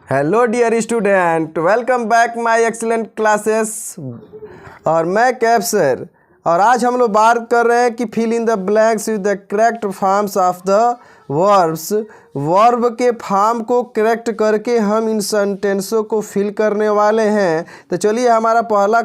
Hello dear student, welcome back my excellent classes. और मैं Kaif sir, और आज हम लोग बात कर रहे हैं कि fill in the blanks with the correct forms of the verbs. Verb के फॉर्म को करेक्ट करके हम इन सेंटेंसों को फिल करने वाले हैं। तो चलिए, हमारा पहला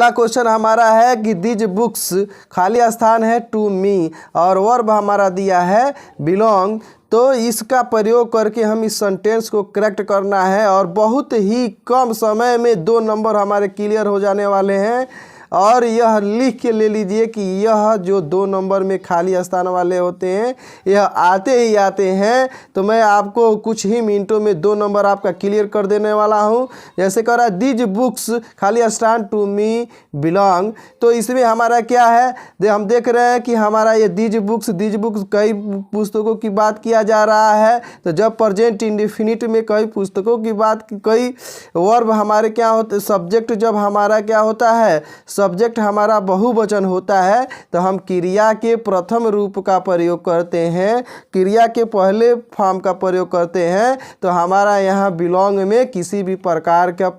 क्वेश्चन हमारा है कि दिज बुक्स, खाली स्थान है टू मी और वर्ब हमारा दिया है बिलोंग। तो इसका प्रयोग करके हम इस सेंटेंस को करेक्ट करना है और बहुत ही कम समय में 2 नंबर हमारे क्लियर हो जाने वाले हैं। और यह लिख के ले लीजिए कि यह जो 2 नंबर में खाली स्थान वाले होते हैं, यह आते ही आते हैं। तो मैं आपको कुछ ही मिनटों में 2 नंबर आपका क्लियर कर देने वाला हूं। जैसे कह रहा है दिज बुक्स खाली स्थान टू मी बिलोंग। तो इसमें हमारा क्या है, हम देख रहे हैं कि हमारा ये दिज बुक्स कई पुस्तकों की बात किया जा रहा है। तो जब प्रेजेंट इंडेफिनिट में कई पुस्तकों की बात, कई वर्ब हमारे क्या होते, सब्जेक्ट जब हमारा क्या होता है, सब्जेक्ट हमारा बहुवचन होता है, तो हम क्रिया के प्रथम रूप का प्रयोग करते हैं, क्रिया के पहले फॉर्म का प्रयोग करते हैं। तो हमारा यहाँ बिलोंग में किसी भी प्रकार का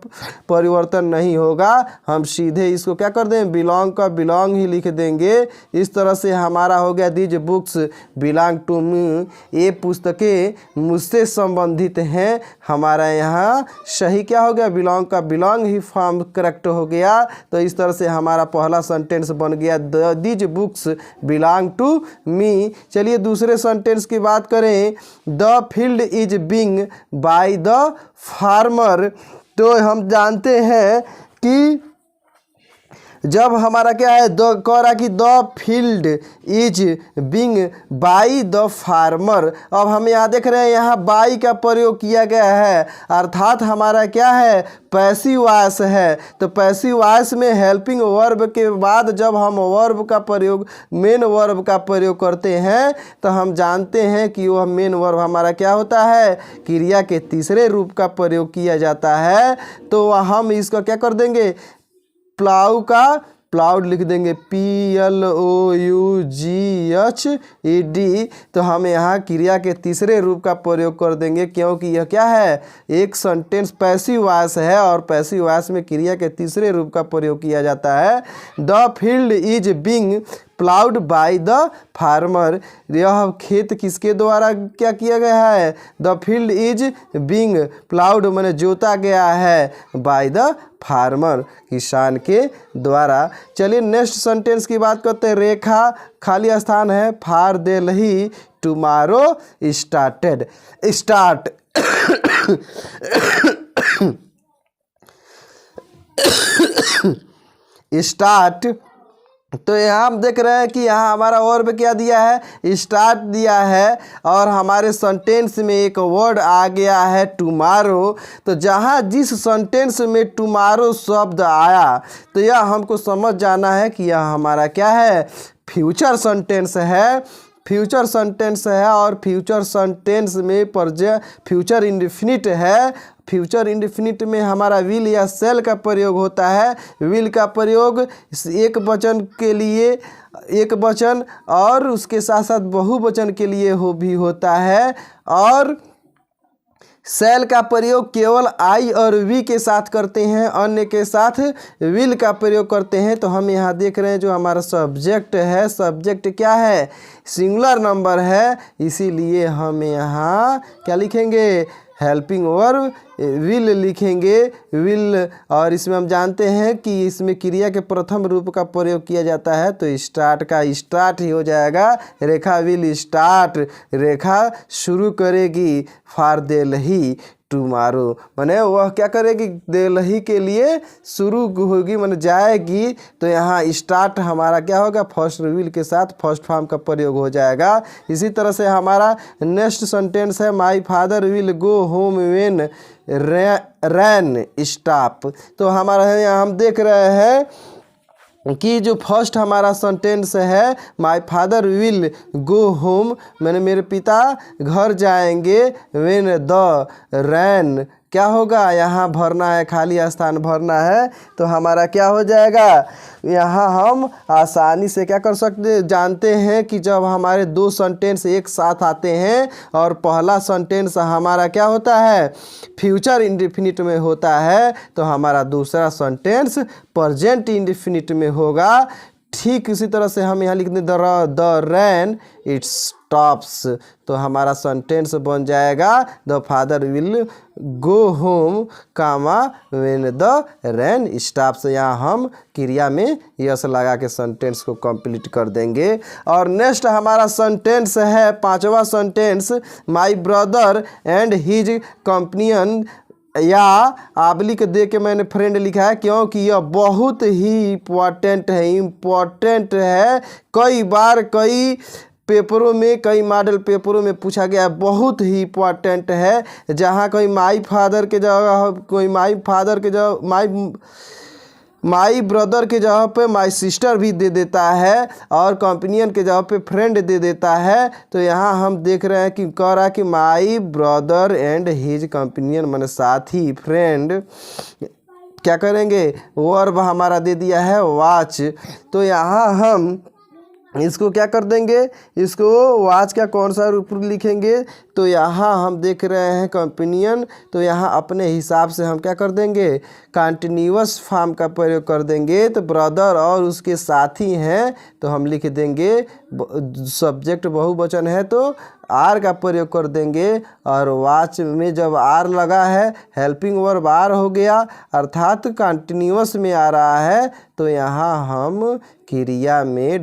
परिवर्तन नहीं होगा। हम सीधे इसको क्या कर दें, बिलोंग का बिलोंग ही लिख देंगे। इस तरह से हमारा हो गया these books belong to me, ये पुस्तकें मुझसे संबंधित हैं। हमारा यहाँ सही क्या हो गया, बिलोंग का बिलोंग ही फॉर्म करेक्ट हो गया। तो इस तरह से हमारा पहला सेंटेंस बन गया these books belong to me. चलिए दूसरे सेंटेंस की बात करें, the field is being by the farmer. तो हम जानते हैं कि जब हमारा क्या है, कह रहा कि the field is being by the farmer. अब हम यहाँ देख रहे हैं, यहाँ बाई का प्रयोग किया गया है, अर्थात हमारा क्या है, पैसिव वॉइस है। तो पैसिव वॉइस में हेल्पिंग वर्ब के बाद जब हम वर्ब का प्रयोग, मेन वर्ब का प्रयोग करते हैं, तो हम जानते हैं कि वह मेन वर्ब हमारा क्या होता है, क्रिया के तीसरे रूप का प्रयोग किया जाता है। तो हम इसका क्या कर देंगे, प्लाउ का प्लाउड लिख देंगे, PLOUGHED। तो हम यहाँ क्रिया के तीसरे रूप का प्रयोग कर देंगे, क्योंकि यह क्या है, एक सेंटेंस पैसिव वॉइस है और पैसिव वॉइस में क्रिया के तीसरे रूप का प्रयोग किया जाता है। The field is being ploughed bye the farmer. यह खेत किसके द्वारा क्या किया गया है, the field is being ploughed माने जोता गया है, बाय द फार्मर किसान के द्वारा। चलिए नेक्स्ट सेंटेंस की बात करते हैं। रेखा खाली स्थान है, फार दिल्ली टुमारो स्टार्ट। तो यहाँ हम देख रहे हैं कि यहाँ हमारा वर्ब क्या दिया है, स्टार्ट दिया है, और हमारे सेंटेंस में एक वर्ड आ गया है टुमारो। तो जहाँ जिस सेंटेंस में टुमारो शब्द आया, तो यह हमको समझ जाना है कि यह हमारा क्या है, फ्यूचर सेंटेंस है। फ्यूचर सेंटेंस है और फ्यूचर सेंटेंस में फ्यूचर इंडेफिनिट है। फ्यूचर इंडेफिनिट में हमारा विल या सेल का प्रयोग होता है। विल का प्रयोग एक वचन के लिए, एक वचन और उसके साथ साथ बहुवचन के लिए भी होता है, और सेल का प्रयोग केवल आई और वी के साथ करते हैं, अन्य के साथ विल का प्रयोग करते हैं। तो हम यहाँ देख रहे हैं जो हमारा सब्जेक्ट है, सब्जेक्ट क्या है, सिंगुलर नंबर है, इसीलिए हम यहाँ क्या लिखेंगे, हेल्पिंग वर्ब विल लिखेंगे, विल। और इसमें हम जानते हैं कि इसमें क्रिया के प्रथम रूप का प्रयोग किया जाता है, तो स्टार्ट का स्टार्ट ही हो जाएगा। रेखा विल स्टार्ट, रेखा शुरू करेगी, फार दिल्ली टुमारो, माने वह क्या करेगी, दिल्ली के लिए शुरू होगी, माने जाएगी। तो यहाँ स्टार्ट हमारा क्या होगा, फर्स्ट विल के साथ फर्स्ट फॉर्म का प्रयोग हो जाएगा। इसी तरह से हमारा नेक्स्ट सेंटेंस है, my father will go home when rain stop. तो हमारा यहाँ हम देख रहे हैं कि जो फर्स्ट हमारा सेंटेंस है, my father will go home, मैंने मेरे पिता घर जाएंगे, व्हेन द रैन क्या होगा, यहाँ भरना है, खाली स्थान भरना है। तो हमारा क्या हो जाएगा, यहाँ हम आसानी से क्या कर सकते, जानते हैं कि जब हमारे दो सेंटेंस एक साथ आते हैं और पहला सेंटेंस हमारा क्या होता है, फ्यूचर इंडेफिनिट में होता है, तो हमारा दूसरा सेंटेंस प्रेजेंट इंडेफिनिट में होगा। ठीक इसी तरह से हम यहाँ लिख दें द रैन इट स्टॉप्स, तो हमारा सेंटेंस बन जाएगा the father will go home comma when the rain stops. यहाँ हम क्रिया में यस लगा के सेंटेंस को कंप्लीट कर देंगे। और नेक्स्ट हमारा सेंटेंस है पांचवा sentence, my brother and his companion, या आबलिक दे के मैंने फ्रेंड लिखा है क्योंकि यह बहुत ही इम्पोर्टेंट है। कई बार कई पेपरों में, कई मॉडल पेपरों में पूछा गया है, बहुत ही इम्पोर्टेंट है। जहाँ कोई माई फादर के जगह, कोई माई फादर के जगह माई ब्रदर के जगह पे माई सिस्टर भी दे देता है और कंपेनियन के जगह पे फ्रेंड दे देता है। तो यहाँ हम देख रहे हैं कि कह रहा है कि माई ब्रदर एंड हिज कंपेनियन माने साथी, फ्रेंड। क्या करेंगे, वर्ब हमारा दे दिया है वॉच, तो यहाँ हम इसको क्या कर देंगे, इसको वॉच का कौन सा रूप लिखेंगे, तो यहाँ हम देख रहे हैं कंपेनियन, तो यहाँ अपने हिसाब से हम क्या कर देंगे, कंटिन्यूअस फॉर्म का प्रयोग कर देंगे। तो ब्रदर और उसके साथी हैं तो हम लिख देंगे, सब्जेक्ट बहुवचन है तो आर का प्रयोग कर देंगे। और वॉच में जब आर लगा है, हेल्पिंग वर्ब आर हो गया, अर्थात कंटिन्यूअस में आ रहा है, तो यहाँ हम क्रिया में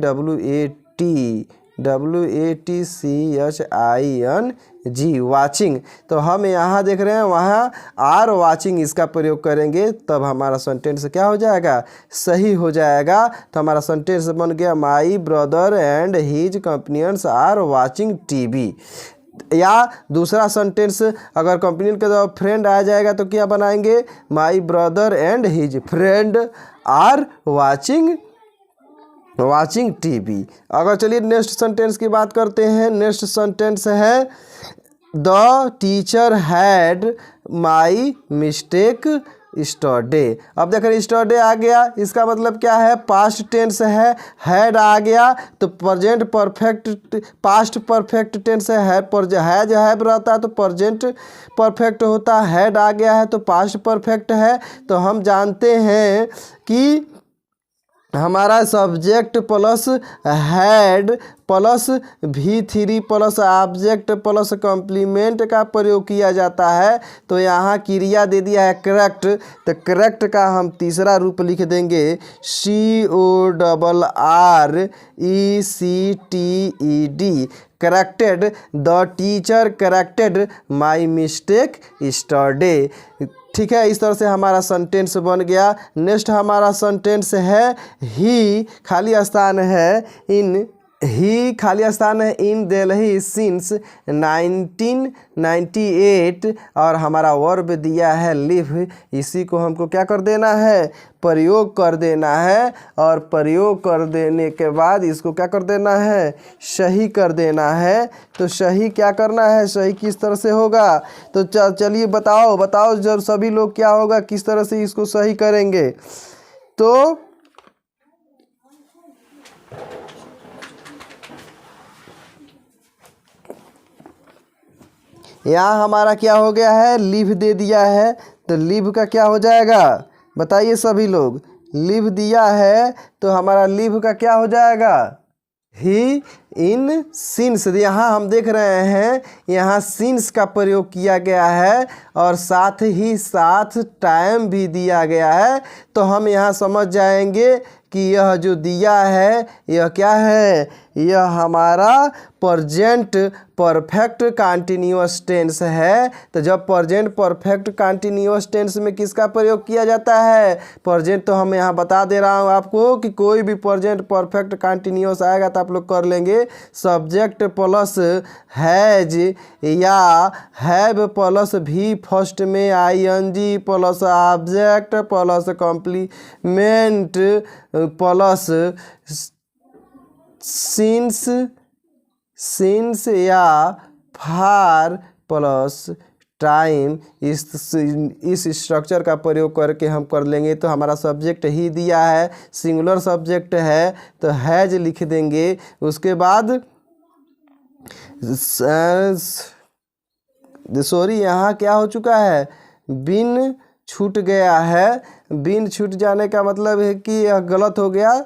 WATCHING वाचिंग, तो हम यहाँ देख रहे हैं वहाँ आर वाचिंग इसका प्रयोग करेंगे, तब हमारा सेंटेंस क्या हो जाएगा, सही हो जाएगा। तो हमारा सेंटेंस बन गया my brother and his companions are watching TV. या दूसरा सेंटेंस अगर कंपेनियन के जब फ्रेंड आ जाएगा तो क्या बनाएंगे, my brother and his friend are watching TV. अगर चलिए नेक्स्ट सेंटेंस की बात करते हैं। नेक्स्ट सेंटेंस है the teacher had my mistake yesterday. अब देख रहे स्टरडे आ गया, इसका मतलब क्या है, पास्ट टेंस है। हैड आ गया तो present perfect, past perfect tense है। हैव रहता है तो प्रेजेंट परफेक्ट होता है, हैड आ गया है तो पास्ट परफेक्ट है। तो हम जानते हैं कि हमारा subject plus had plus V3 plus object plus complement का प्रयोग किया जाता है। तो यहाँ क्रिया दे दिया है करेक्ट, तो करेक्ट का हम तीसरा रूप लिख देंगे CORRECTED, corrected, the teacher corrected my mistake yesterday. ठीक है, इस तरह से हमारा सेंटेंस बन गया। नेक्स्ट हमारा सेंटेंस है ही खाली स्थान है इन, ही खाली स्थान है इन दिल्ली सिंस 1998, और हमारा वर्ब दिया है लिव। इसी को हमको क्या कर देना है, प्रयोग कर देना है, और प्रयोग कर देने के बाद इसको क्या कर देना है, सही कर देना है। तो सही क्या करना है, सही किस तरह से होगा, तो चलिए बताओ जब सभी लोग क्या होगा, किस तरह से इसको सही करेंगे। तो यहाँ हमारा क्या हो गया है, लिव दे दिया है, तो लिव का क्या हो जाएगा, बताइए सभी लोग। लिव दिया है तो हमारा लिव का क्या हो जाएगा, ही इन सिंस। यहाँ हम देख रहे हैं यहाँ सिंस का प्रयोग किया गया है और साथ ही साथ टाइम भी दिया गया है। तो हम यहाँ समझ जाएंगे कि यह जो दिया है यह क्या है, यह हमारा प्रेजेंट परफेक्ट कंटिन्यूअस टेंस है। तो जब प्रेजेंट परफेक्ट कंटिन्यूअस टेंस में किसका प्रयोग किया जाता है, प्रेजेंट। तो हम यहाँ बता दे रहा हूँ आपको कि कोई भी प्रेजेंट परफेक्ट कंटिन्यूअस आएगा तो आप लोग कर लेंगे सब्जेक्ट प्लस हैज या हैव प्लस भी फर्स्ट में ING plus object plus complement plus since या फार प्लस टाइम इस स्ट्रक्चर का प्रयोग करके हम कर लेंगे। तो हमारा सब्जेक्ट ही दिया है, सिंगुलर सब्जेक्ट है तो हैज लिख देंगे। उसके बाद सॉरी यहाँ क्या हो चुका है, बिन छूट गया है। बिन छूट जाने का मतलब है कि यह गलत हो गया।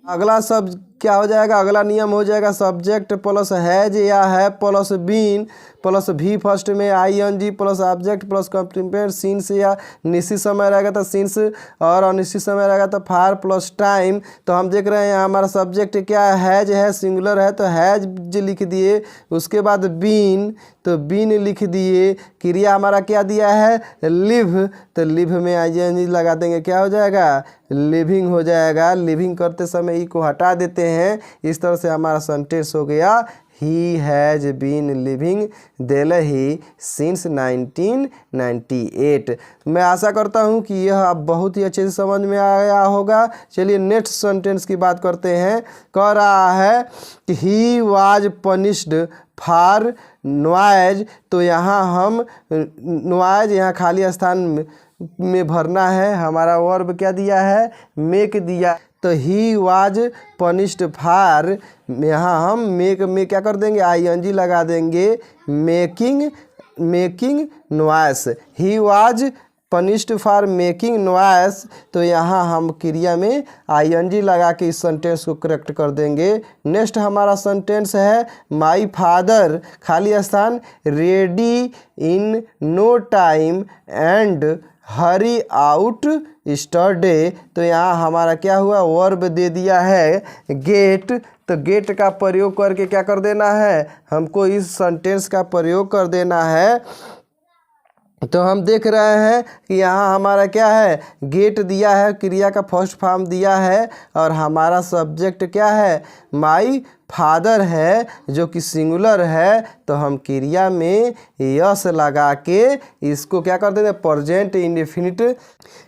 अगला सब क्या हो जाएगा, अगला नियम हो जाएगा सब्जेक्ट प्लस हैज या है plus been plus V first में I N G plus object plus complement since या निश्चित समय रहेगा तो सिंस और अनिश्चित समय रहेगा तो फार प्लस टाइम। तो हम देख रहे हैं यहाँ हमारा सब्जेक्ट क्या हैज है, सिंगुलर है तो हैज लिख दिए। उसके बाद बीन तो बीन लिख दिए। क्रिया हमारा क्या दिया है, लिव, तो लिव में आईएनजी लगा देंगे, क्या हो जाएगा, लिविंग हो जाएगा। लिविंग करते समय ई को हटा देते हैं। इस तरह से हमारा सेंटेंस हो गया, he has been living Delhi since 1998। मैं आशा करता हूँ कि यह आप बहुत ही अच्छे से समझ में आया होगा। चलिए नेक्स्ट सेंटेंस की बात करते हैं। कह रहा है कि he was punished for noise. तो यहाँ हम नॉइज यहाँ खाली स्थान में भरना है। हमारा वर्ब क्या दिया है, मेक दिया। तो ही वाज पनिश्ड फॉर, यहाँ हम मेक में क्या कर देंगे, आईएनजी लगा देंगे, making noise. He was punished for making noise. तो यहाँ हम क्रिया में आईएनजी लगा के इस सेंटेंस को करेक्ट कर देंगे। नेक्स्ट हमारा सेंटेंस है माई फादर खाली स्थान ready in no time and hurry out yesterday. तो यहाँ हमारा क्या हुआ, वर्ब दे दिया है गेट। तो गेट का प्रयोग करके क्या कर देना है, हमको इस सेंटेंस का प्रयोग कर देना है। तो हम देख रहे हैं कि यहाँ हमारा क्या है, गेट दिया है, क्रिया का फर्स्ट फॉर्म दिया है और हमारा सब्जेक्ट क्या है, माई फादर है जो कि सिंगुलर है। तो हम क्रिया में यस लगा के इसको क्या कर देते हैं, प्रेजेंट इंडेफिनिट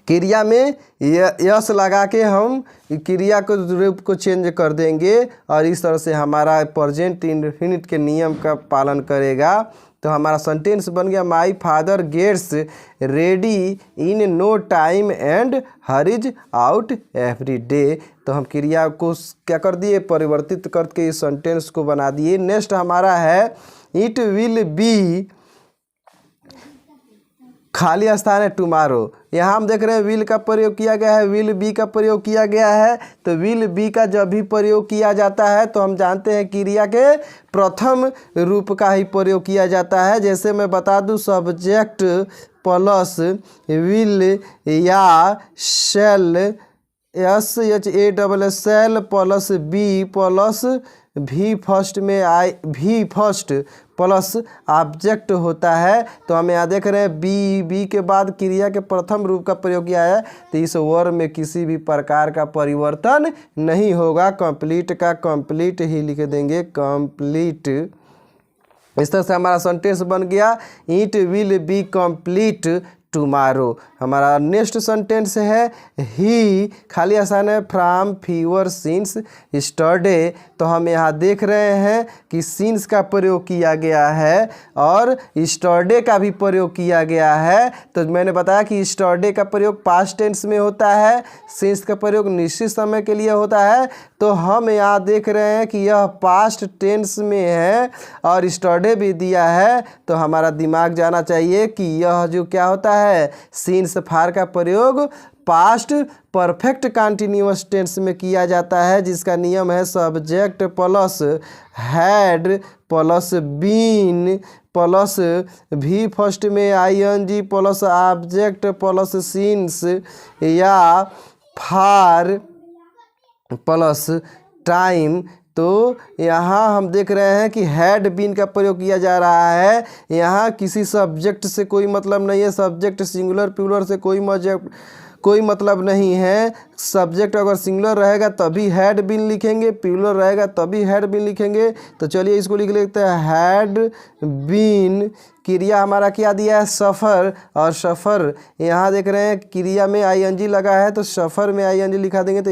क्रिया में यस लगा के हम क्रिया को रूप को चेंज कर देंगे और इस तरह से हमारा प्रेजेंट इंडेफिनिट के नियम का पालन करेगा। तो हमारा सेंटेंस बन गया my father gets ready in no time and hurries out every day. तो हम क्रिया को क्या कर दिए, परिवर्तित करके इस सेंटेंस को बना दिए। नेक्स्ट हमारा है इट विल बी खाली स्थान है टुमारो। यहाँ हम देख रहे हैं विल का प्रयोग किया गया है, विल बी का प्रयोग किया गया है। तो विल बी का जब भी प्रयोग किया जाता है तो हम जानते हैं क्रिया के प्रथम रूप का ही प्रयोग किया जाता है। जैसे मैं बता दूं, सब्जेक्ट प्लस विल या shall SHALL plus be plus V first में भी फर्स्ट प्लस ऑब्जेक्ट होता है। तो हम यहाँ देख रहे हैं बी के बाद क्रिया के प्रथम रूप का प्रयोग किया है। तो इस वर्ब में किसी भी प्रकार का परिवर्तन नहीं होगा। कंप्लीट का कंप्लीट ही लिख देंगे, कंप्लीट। इस तरह से हमारा सेंटेंस बन गया it will be complete tomorrow. हमारा नेक्स्ट सेंटेंस है ही खाली आसान है फ्रॉम फीवर सिंस स्टरडे। तो हम यहाँ देख रहे हैं कि सिंस का प्रयोग किया गया है और स्टरडे का भी प्रयोग किया गया है। तो मैंने बताया कि स्टरडे का प्रयोग पास्ट टेंस में होता है, सिंस का प्रयोग निश्चित समय के लिए होता है। तो हम यहाँ देख रहे हैं कि यह पास्ट टेंस में है और स्टरडे भी दिया है। तो हमारा दिमाग जाना चाहिए कि यह जो क्या होता है, सिंस फार का प्रयोग पास्ट परफेक्ट कंटिन्यूअस टेंस में किया जाता है, जिसका नियम है subject plus had plus been plus V first में I N G plus object plus since या फार प्लस टाइम। तो यहाँ हम देख रहे हैं कि हैड बीन का प्रयोग किया जा रहा है। यहाँ किसी सब्जेक्ट से कोई मतलब नहीं है, सब्जेक्ट सिंगुलर प्लूरल से कोई मतलब नहीं है। सब्जेक्ट अगर सिंगुलर रहेगा तभी हैड बीन लिखेंगे, प्लूरल रहेगा तभी हैड बीन लिखेंगे। तो चलिए इसको लिख लेते हैं, हैड बीन। क्रिया हमारा क्या दिया है, सफ़र, और सफ़र यहाँ देख रहे हैं क्रिया में आईएनजी लगा है, तो सफ़र में आईएनजी लिखा देंगे, तो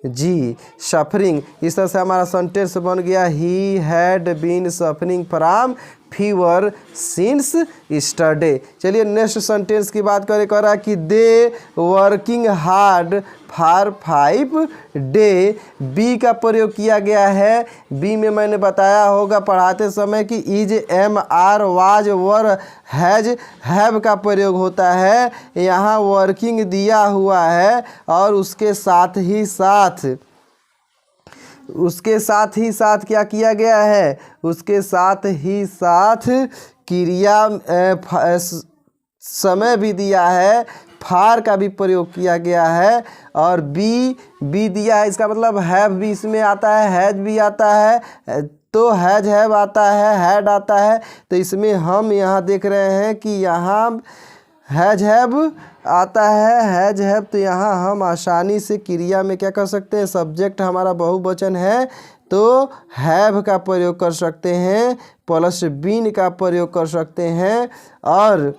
SUFFERING, सफरिंग। इस तरह से हमारा सेंटेंस बन गया, he had been suffering from fever since yesterday. चलिए नेक्स्ट सेंटेंस की बात करें, कह रहा है कि they working hard for 5 day. Be का प्रयोग किया गया है। बी में मैंने बताया होगा पढ़ाते समय कि is, am, are, was, were, has, have का प्रयोग होता है। यहाँ वर्किंग दिया हुआ है और उसके साथ ही क्या किया गया है, उसके साथ ही साथ क्रिया समय भी दिया है, फार का भी प्रयोग किया गया है, और बी दिया है, इसका मतलब हैव भी इसमें आता है, हैज भी आता है, तो हैज, हैव आता है, हैड आता है। तो इसमें हम यहाँ देख रहे हैं कि यहाँ हैज, हैव आता है, हैज, हैव। तो यहाँ हम आसानी से क्रिया में क्या कर सकते हैं, सब्जेक्ट हमारा बहुवचन है तो हैव का प्रयोग कर सकते हैं, प्लस बीन का प्रयोग कर सकते हैं, और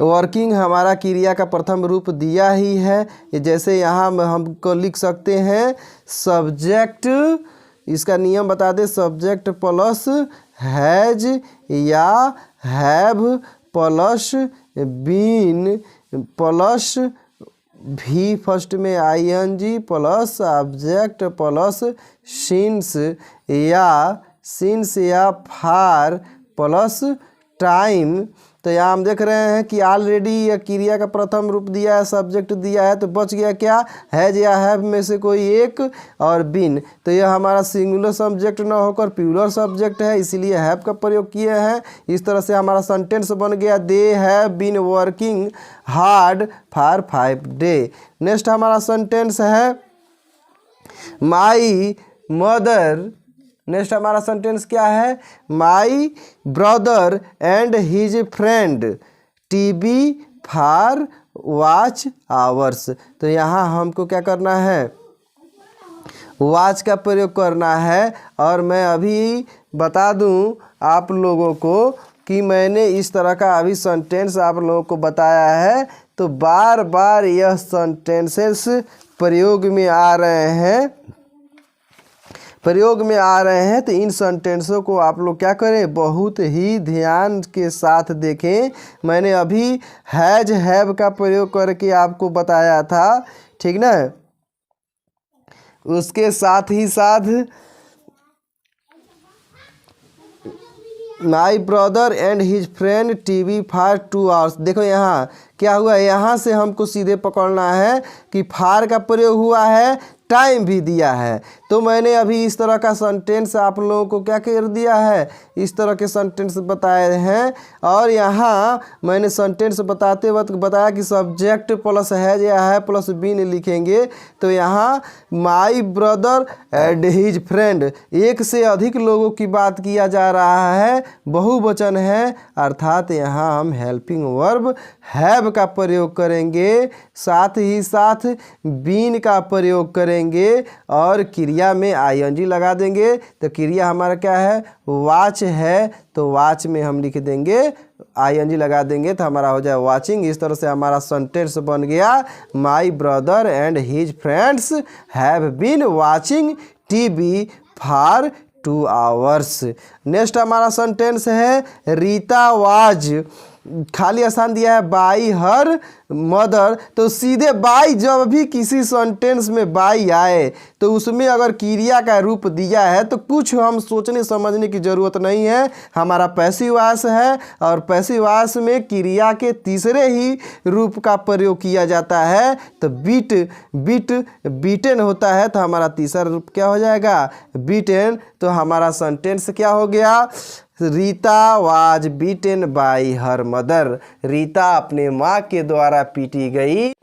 वर्किंग हमारा क्रिया का प्रथम रूप दिया ही है। जैसे यहाँ हमको लिख सकते हैं सब्जेक्ट, इसका नियम बता दे, सब्जेक्ट प्लस हैज या have plus been plus V first में I N G plus object plus since या फार प्लस टाइम। तो यहाँ हम देख रहे हैं कि ऑलरेडी यह क्रिया का प्रथम रूप दिया है, सब्जेक्ट दिया है, तो बच गया क्या, हैज या हैव में से कोई एक, और बीन। तो यह हमारा सिंगुलर सब्जेक्ट न होकर प्लूरल सब्जेक्ट है, इसीलिए हैव का प्रयोग किए हैं। इस तरह से हमारा सेंटेंस बन गया, they have been working hard for 5 day. Next हमारा सेंटेंस है माई मदर। नेक्स्ट हमारा सेंटेंस क्या है, my brother and his friend TV for watch hours. तो यहाँ हमको क्या करना है, वॉच का प्रयोग करना है। और मैं अभी बता दूं आप लोगों को कि मैंने इस तरह का अभी सेंटेंस आप लोगों को बताया है, तो बार बार यह सेंटेंसेस प्रयोग में आ रहे हैं। तो इन सेंटेंसों को आप लोग क्या करें, बहुत ही ध्यान के साथ देखें। मैंने अभी हैज, हैव का प्रयोग करके आपको बताया था, ठीक ना। उसके साथ ही साथ माई brother and his friend TV for 2 hours. देखो यहाँ क्या हुआ, यहाँ से हमको सीधे पकड़ना है कि फार का प्रयोग हुआ है, टाइम भी दिया है। तो मैंने अभी इस तरह का सेंटेंस आप लोगों को क्या कर दिया है, इस तरह के सेंटेंस बताए हैं। और यहाँ मैंने सेंटेंस बताते वक्त बताया कि सब्जेक्ट प्लस हैज या है प्लस बीन लिखेंगे। तो यहाँ माई ब्रदर एंड हिज फ्रेंड, एक से अधिक लोगों की बात किया जा रहा है, बहुवचन है, अर्थात यहाँ हम हेल्पिंग वर्ब हैव का प्रयोग करेंगे, साथ ही साथ बीन का प्रयोग करेंगे, और क्रिया में आईएनजी लगा देंगे। तो क्रिया हमारा क्या है, वॉच है, तो वॉच में हम लिख देंगे आईएनजी लगा देंगे, तो हमारा हो जाए वाचिंग। इस तरह से हमारा सेंटेंस बन गया, my brother and his friends have been watching TV for 2 hours. Next हमारा सेंटेंस है रीता वाज, खाली स्थान दिया है बाई हर मदर। तो सीधे बाई, जब भी किसी सेंटेंस में बाई आए तो उसमें अगर क्रिया का रूप दिया है तो कुछ हम सोचने समझने की ज़रूरत नहीं है, हमारा पैसिव वॉइस है, और पैसिव वॉइस में क्रिया के तीसरे ही रूप का प्रयोग किया जाता है। तो बीटेन होता है, तो हमारा तीसरा रूप क्या हो जाएगा, बीटेन। तो हमारा सेंटेंस क्या हो गया, Rita was beaten by her mother, Rita अपने माँ के द्वारा पीटी गई।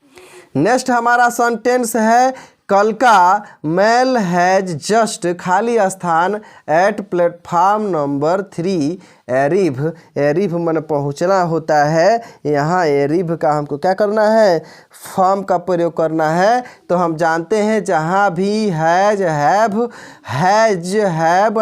नेक्स्ट हमारा सेंटेंस है कल का मेल हैज जस्ट खाली स्थान एट प्लेटफार्म नंबर 3 एरिव मन पहुंचना होता है। यहाँ एरिव का हमको क्या करना है, फॉर्म का प्रयोग करना है। तो हम जानते हैं जहाँ भी हैज हैव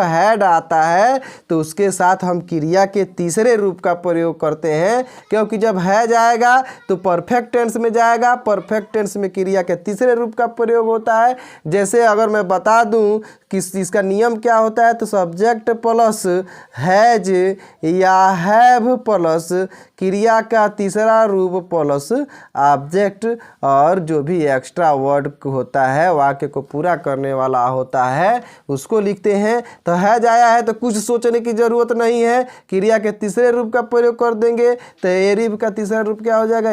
हैड आता है तो उसके साथ हम क्रिया के तीसरे रूप का प्रयोग करते हैं, क्योंकि जब हैज आएगा तो परफेक्ट टेंस में जाएगा। परफेक्ट टेंस में क्रिया के तीसरे रूप का प्रयोग होता है। जैसे अगर मैं बता दूं कि इसका नियम क्या होता है, तो सब्जेक्ट प्लस हैज या हैव प्लस क्रिया का तीसरा रूप प्लस ऑब्जेक्ट और जो भी एक्स्ट्रा वर्ड होता है वाक्य को पूरा करने वाला होता है उसको लिखते हैं। तो हैज आया है तो कुछ सोचने की ज़रूरत नहीं है, क्रिया के तीसरे रूप का प्रयोग कर देंगे। तो एरिव का तीसरा रूप क्या हो जाएगा,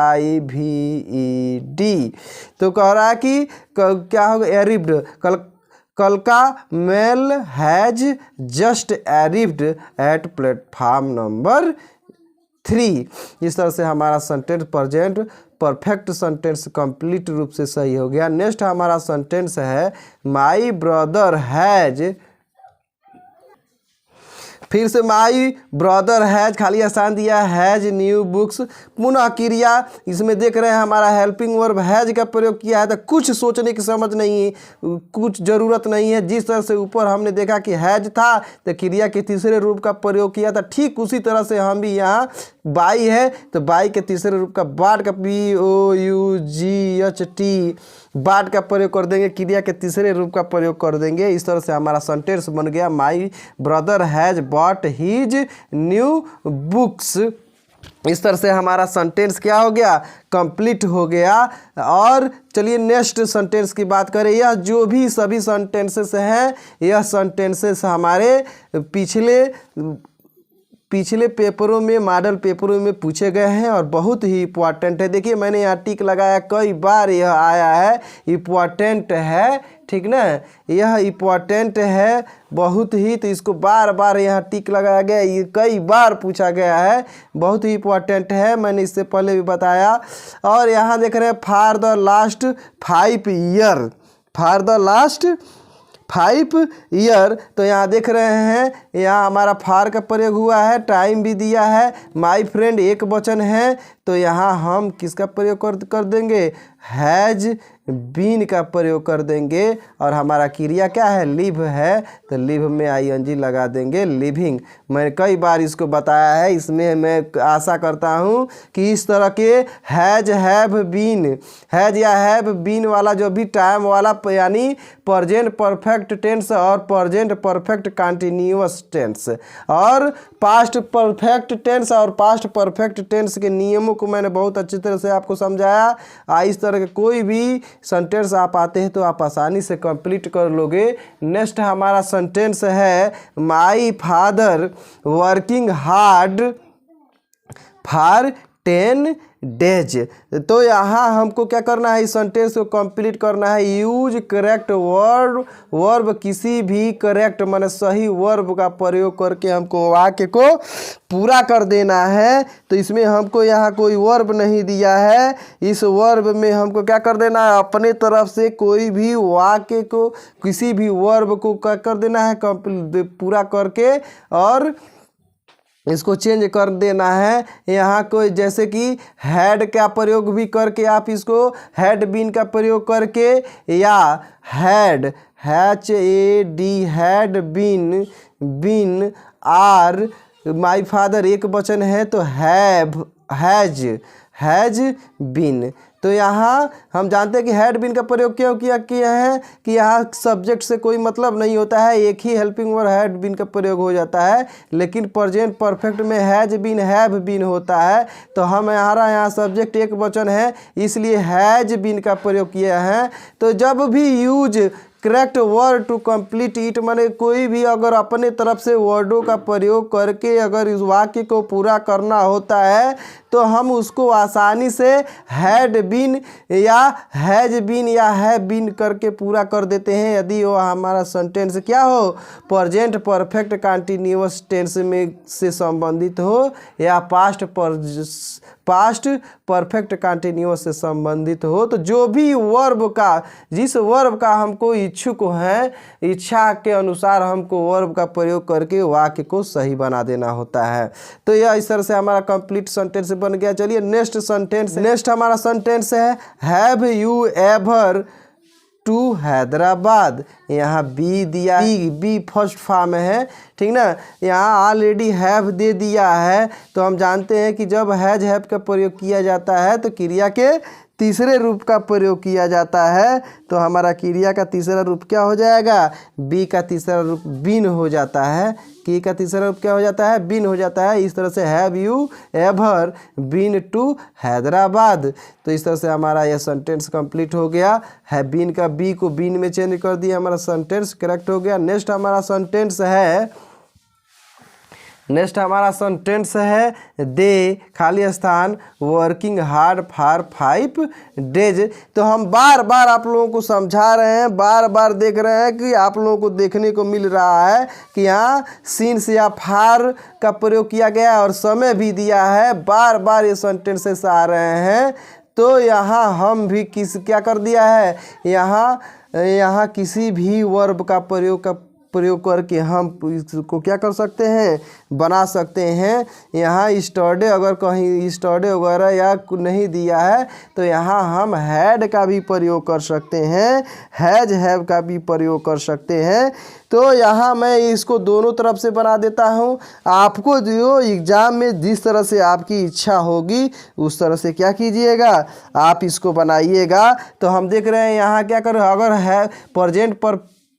ARRIVED। तो कह रहा है कि क्या होगा, एरिव्ड। कल का mail has just arrived at platform number 3। इस तरह से हमारा sentence present perfect sentence complete रूप से सही हो गया। नेक्स्ट हमारा सेंटेंस है माई ब्रदर हैज, फिर से माई ब्रदर हैज खाली स्थान दिया हैज न्यू बुक्स, पुनः क्रिया इसमें देख रहे हैं हमारा हेल्पिंग वर्ब हैज का प्रयोग किया है। तो कुछ सोचने की समझ नहीं है, कुछ ज़रूरत नहीं है। जिस तरह से ऊपर हमने देखा कि हैज था तो क्रिया के तीसरे रूप का प्रयोग किया था, ठीक उसी तरह से हम भी यहाँ बाई है तो बाई के तीसरे रूप का बाट का BOUGHT बाट का प्रयोग कर देंगे, क्रिया के तीसरे रूप का प्रयोग कर देंगे। इस तरह से हमारा सेंटेंस बन गया my brother has bought his new books. इस तरह से हमारा सेंटेंस क्या हो गया, कंप्लीट हो गया। और चलिए नेक्स्ट सेंटेंस की बात करें। यह जो भी सभी सेंटेंसेस हैं यह सेंटेंसेस हमारे पिछले पेपरों में मॉडल पेपरों में पूछे गए हैं और बहुत ही इम्पॉर्टेंट है। देखिए मैंने यहाँ टिक लगाया, कई बार यह आया है, इम्पॉर्टेंट है, ठीक ना, यह इम्पॉर्टेंट है बहुत ही, तो इसको बार बार यहाँ टिक लगाया गया। ये कई बार पूछा गया है, बहुत ही इम्पॉर्टेंट है, मैंने इससे पहले भी बताया। और यहाँ देख रहे हैं for the last 5 year, for the last 5 year. तो यहाँ देख रहे हैं यहाँ हमारा फार का प्रयोग हुआ है, टाइम भी दिया है, माय फ्रेंड एक वचन है। तो यहाँ हम किसका प्रयोग कर देंगे, हैज बीन का प्रयोग कर देंगे। और हमारा क्रिया क्या है, लिव है, तो लिव में ING लगा देंगे, लिविंग। मैंने कई बार इसको बताया है, इसमें मैं आशा करता हूँ कि इस तरह के हैज हैव बीन, हैज या हैव बीन वाला जो भी टाइम वाला यानी प्रेजेंट परफेक्ट टेंस और प्रेजेंट परफेक्ट कंटिन्यूअस टेंस और पास्ट परफेक्ट टेंस और पास्ट परफेक्ट टेंस के नियमों को मैंने बहुत अच्छी तरह से आपको समझाया। इस तरह के कोई भी सेंटेंस आप आते हैं तो आप आसानी से कंप्लीट कर लोगे। नेक्स्ट हमारा सेंटेंस है my father working hard for 10 days. तो यहाँ हमको क्या करना है, इस सेंटेंस को कंप्लीट करना है। यूज करेक्ट वर्ब किसी भी करेक्ट माने सही वर्ब का प्रयोग करके हमको वाक्य को पूरा कर देना है। तो इसमें हमको यहाँ कोई वर्ब नहीं दिया है, इस वर्ब में हमको क्या कर देना है, अपने तरफ से कोई भी वाक्य को किसी भी वर्ब को क्या कर देना है, पूरा करके और इसको चेंज कर देना है। यहाँ कोई जैसे कि हैड का प्रयोग भी करके आप इसको हैड बीन का प्रयोग करके या had HAD had been are my father एक वचन है तो हैज बीन। तो यहाँ हम जानते हैं कि हैड बीन का प्रयोग क्यों किया है कि यहाँ सब्जेक्ट से कोई मतलब नहीं होता है, एक ही हेल्पिंग वर्ब हैड बीन का प्रयोग हो जाता है। लेकिन प्रेजेंट परफेक्ट में हैज बीन हैव बीन होता है। तो हमारा यहाँ सब्जेक्ट एक वचन है इसलिए हैज बीन का प्रयोग किया है। तो जब भी use correct word to complete it माने कोई भी अगर अपने तरफ से वर्डों का प्रयोग करके अगर इस वाक्य को पूरा करना होता है तो तो हम उसको आसानी से हैड बीन या हैज बीन या है बीन करके पूरा कर देते हैं यदि वो हमारा सेंटेंस क्या हो, प्रेजेंट परफेक्ट कंटिन्यूअस टेंस में से संबंधित हो या पास्ट परफेक्ट कंटिन्यूअस से संबंधित हो। तो जो भी वर्ब का, जिस वर्ब का हमको इच्छुक है, इच्छा के अनुसार हमको वर्ब का प्रयोग करके वाक्य को सही बना देना होता है। तो यह इस तरह से हमारा कंप्लीट सेंटेंस बन गया। चलिए नेक्स्ट सेंटेंस, नेक्स्ट हमारा सेंटेंस है have you ever to Hyderabad. यहाँ बी दिया, बी फर्स्ट फॉर्म है, ठीक ना। यहाँ ऑलरेडी हैव दे दिया है, तो हम जानते हैं कि जब हैज हैव का प्रयोग किया जाता है तो क्रिया के तीसरे रूप का प्रयोग किया जाता है। तो हमारा क्रिया का तीसरा रूप क्या हो जाएगा, बी का तीसरा रूप बीन हो जाता है। की का तीसरा रूप क्या हो जाता है, बीन हो जाता है। इस तरह से have you ever been to Hyderabad. तो इस तरह से हमारा यह सेंटेंस कंप्लीट हो गया है। बीन का बी को बीन में चेंज कर दिया, हमारा सेंटेंस करेक्ट हो गया। नेक्स्ट हमारा सेंटेंस है दे खाली स्थान वर्किंग हार्ड फॉर 5 डेज। तो हम बार बार आप लोगों को समझा रहे हैं, बार बार देख रहे हैं कि आप लोगों को देखने को मिल रहा है कि यहाँ सिंस या फार का प्रयोग किया गया है और समय भी दिया है। बार बार ये सेंटेंसेस आ रहे हैं। तो यहाँ हम भी क्या कर दिया है, यहाँ किसी भी वर्ब का प्रयोग करके हम इसको क्या कर सकते हैं, बना सकते हैं। यहाँ स्टडे अगर कहीं स्टडे वगैरह या नहीं दिया है तो यहाँ हम हैड का भी प्रयोग कर सकते हैं, हैज हैव का भी प्रयोग कर सकते हैं। तो यहाँ मैं इसको दोनों तरफ से बना देता हूँ। आपको जो एग्ज़ाम में जिस तरह से आपकी इच्छा होगी उस तरह से क्या कीजिएगा, आप इसको बनाइएगा। तो हम देख रहे हैं यहाँ क्या करें, अगर है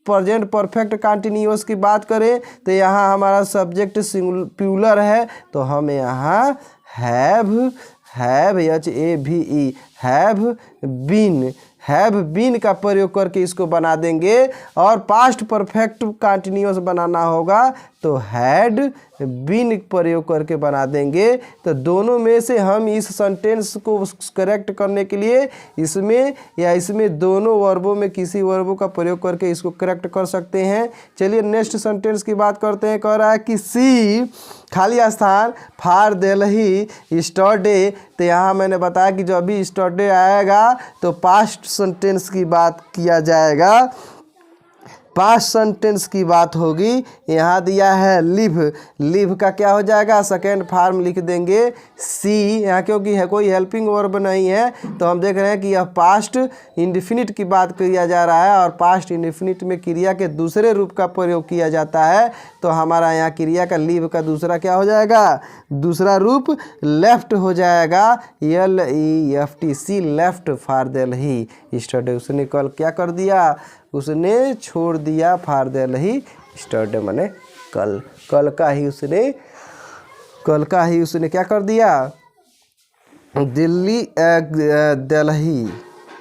प्रेजेंट परफेक्ट कंटिन्यूअस की बात करें तो यहाँ हमारा सब्जेक्ट सिंगुलर है, तो हम यहाँ हैव एच ए भी ई हैव बीन का प्रयोग करके इसको बना देंगे। और पास्ट परफेक्ट कंटिन्यूअस बनाना होगा तो हैड बीन प्रयोग करके बना देंगे। तो दोनों में से हम इस सेंटेंस को करेक्ट करने के लिए इसमें दोनों वर्बों में किसी वर्बों का प्रयोग करके इसको करेक्ट कर सकते हैं। चलिए नेक्स्ट सेंटेंस की बात करते हैं। कह रहा है कि सी खाली स्थान फार दिल्ली स्टडे। तो यहाँ मैंने बताया कि जब भी स्टडे आएगा तो पास्ट सेंटेंस की बात किया जाएगा, पास्ट सेंटेंस की बात होगी। यहाँ दिया है लिव का क्या हो जाएगा, सेकेंड फॉर्म लिख देंगे सी। यहाँ क्योंकि है कोई हेल्पिंग वर्ब नहीं है तो हम देख रहे हैं कि यह पास्ट इंडेफिनिट की बात किया जा रहा है और पास्ट इंडेफिनिट में क्रिया के दूसरे रूप का प्रयोग किया जाता है। तो हमारा यहाँ क्रिया का लिव का दूसरा क्या हो जाएगा, दूसरा रूप लेफ्ट हो जाएगा, LEFT she left for Delhi yesterday. उसने कल क्या कर दिया, उसने छोड़ दिया फॉर दिल्ली स्टडे माने कल का ही उसने क्या कर दिया,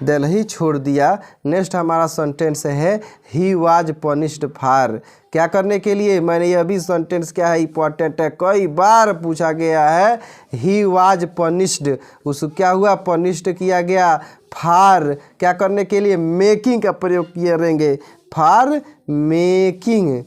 दिल्ली छोड़ दिया। नेक्स्ट हमारा सेंटेंस है ही वाज पनिश्ड फॉर। क्या करने के लिए, मैंने ये अभी सेंटेंस क्या है इंपॉर्टेंट है, कई बार पूछा गया है। ही वाज पनिश्ड, उसको क्या हुआ, पनिश्ड किया गया। फॉर क्या करने के लिए, मेकिंग का प्रयोग करेंगे, फॉर मेकिंग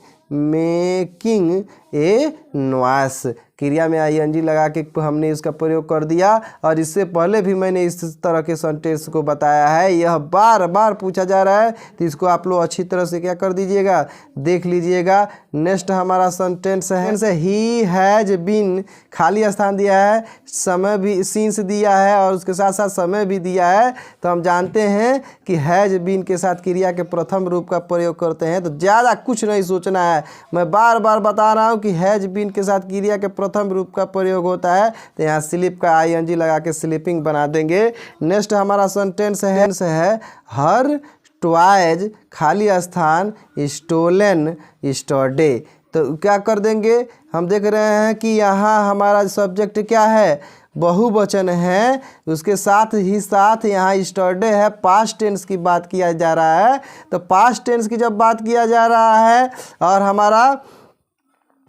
ए नॉइस। क्रिया में ING लगा के हमने इसका प्रयोग कर दिया। और इससे पहले भी मैंने इस तरह के सेंटेंस को बताया है, यह बार बार पूछा जा रहा है तो इसको आप लोग अच्छी तरह से क्या कर दीजिएगा, देख लीजिएगा। नेक्स्ट हमारा सेंटेंस है ही हैज बीन, खाली स्थान दिया है, समय भी सिंस दिया है और उसके साथ साथ समय भी दिया है। तो हम जानते हैं कि हैज बीन के साथ क्रिया के प्रथम रूप का प्रयोग करते हैं। तो ज़्यादा कुछ नहीं सोचना है, मैं बार बार बता रहा हूँ कि हैज बीन के साथ क्रिया के प्रथम रूप का प्रयोग होता है। तो यहाँ स्लिप का ING लगा के स्लीपिंग बना देंगे। नेक्स्ट हमारा सेंटेंस है हर ट्वाइज खाली स्थान स्टोलन स्टडे। तो क्या कर देंगे, हम देख रहे हैं कि यहाँ हमारा सब्जेक्ट क्या है, बहुवचन है, उसके साथ ही साथ यहाँ स्टडे है, पास्ट टेंस की बात किया जा रहा है। तो पास्ट टेंस की जब बात किया जा रहा है और हमारा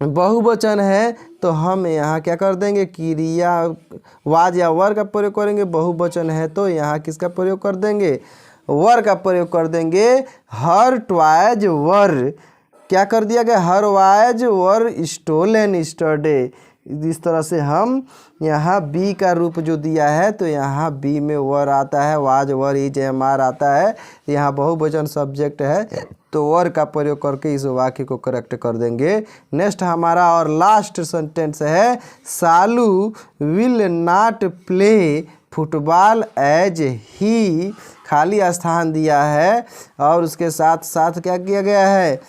बहुवचन है तो हम यहाँ क्या कर देंगे, क्रिया वाज या वर का प्रयोग करेंगे। बहुवचन है तो यहाँ किसका प्रयोग कर देंगे, वर का प्रयोग कर देंगे। हर ट्वाइज वर क्या कर दिया गया, हर वाइज वर स्टोलन यस्टरडे। इस तरह से हम यहाँ बी का रूप जो दिया है तो यहाँ बी में वर आता है, was were is am are आता है। यहाँ बहुवचन सब्जेक्ट है तो वर का प्रयोग करके इस वाक्य को करेक्ट कर देंगे। नेक्स्ट हमारा और लास्ट सेंटेंस है, Salu will not play football as he. खाली स्थान दिया है और उसके साथ साथ क्या किया गया है,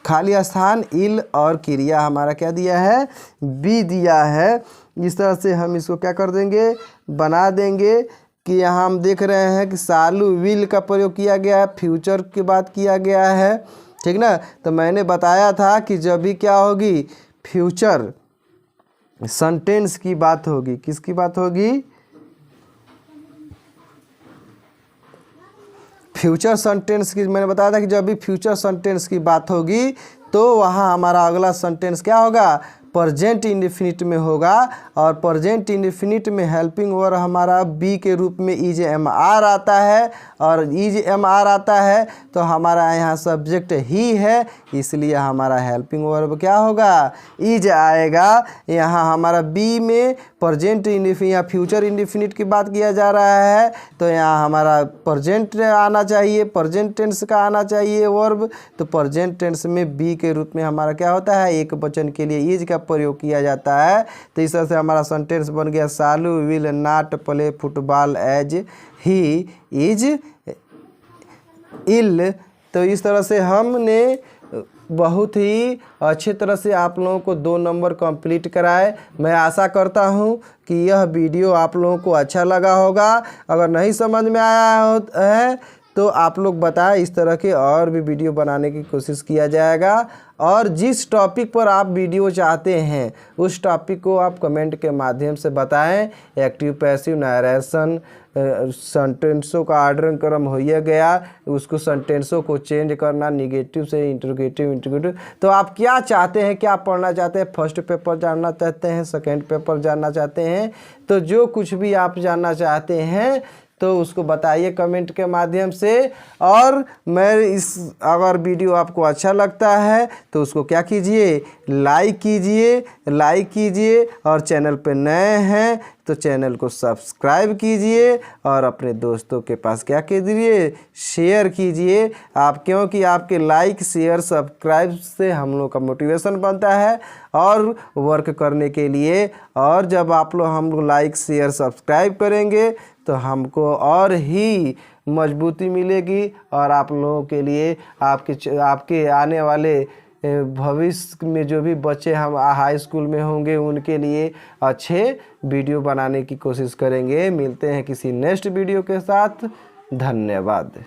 खाली स्थान इल और क्रिया हमारा क्या दिया है, बी दिया है। इस तरह से हम इसको क्या कर देंगे, बना देंगे कि यहाँ हम देख रहे हैं कि सालू विल का प्रयोग किया गया है, फ्यूचर की बात किया गया है, ठीक ना। तो मैंने बताया था कि जब भी क्या होगी, फ्यूचर सेंटेंस की बात होगी, किसकी बात होगी, फ्यूचर सेंटेंस की। मैंने बताया था कि जब भी फ्यूचर सेंटेंस की बात होगी तो वहाँ हमारा अगला सेंटेंस क्या होगा, प्रेजेंट इंडेफिनिट में होगा। और प्रेजेंट इंडेफिनिट में हेल्पिंग वर्ब हमारा बी के रूप में इज एम आर आता है, और इज एम आर आता है तो हमारा यहाँ सब्जेक्ट ही है, इसलिए हमारा हेल्पिंग वर्ब क्या होगा, इज आएगा। यहाँ हमारा बी में प्रेजेंट इंडेफिनिट या फ्यूचर इंडेफिनिट की बात किया जा रहा है तो यहाँ हमारा प्रेजेंट आना चाहिए, प्रेजेंट टेंस का आना चाहिए वर्ब। तो प्रेजेंट टेंस में बी के रूप में हमारा क्या होता है, एक वचन के लिए इज का प्रयोग किया जाता है। तो इस तरह से हमारा सेंटेंस बन गया, Salu will not play football as he is ill. तो इस तरह से हमने बहुत ही अच्छे तरह से आप लोगों को 2 नंबर कंप्लीट कराए। मैं आशा करता हूं कि यह वीडियो आप लोगों को अच्छा लगा होगा। अगर नहीं समझ में आया है तो आप लोग बताएं, इस तरह के और भी वीडियो बनाने की कोशिश किया जाएगा। और जिस टॉपिक पर आप वीडियो चाहते हैं उस टॉपिक को आप कमेंट के माध्यम से बताएं। एक्टिव पैसिव नरेशन, सेंटेंसों का ऑर्डर क्रम हो गया, उसको सेंटेंसों को चेंज करना, निगेटिव से इंट्रोगेटिव। तो आप क्या चाहते हैं, क्या पढ़ना चाहते हैं, फर्स्ट पेपर जानना चाहते हैं, सेकेंड पेपर जानना चाहते हैं, तो जो कुछ भी आप जानना चाहते हैं तो उसको बताइए कमेंट के माध्यम से। और मैं अगर वीडियो आपको अच्छा लगता है तो उसको क्या कीजिए, लाइक कीजिए और चैनल पे नए हैं तो चैनल को सब्सक्राइब कीजिए और अपने दोस्तों के पास क्या कीजिए, शेयर कीजिए। आप क्योंकि आपके लाइक शेयर सब्सक्राइब से हम लोग का मोटिवेशन बनता है और वर्क करने के लिए। और जब आप लोग हम लोग लाइक शेयर सब्सक्राइब करेंगे तो हमको और ही मजबूती मिलेगी और आप लोगों के लिए आपके आने वाले भविष्य में जो भी बच्चे हम हाई स्कूल में होंगे उनके लिए अच्छे वीडियो बनाने की कोशिश करेंगे। मिलते हैं किसी नेक्स्ट वीडियो के साथ। धन्यवाद।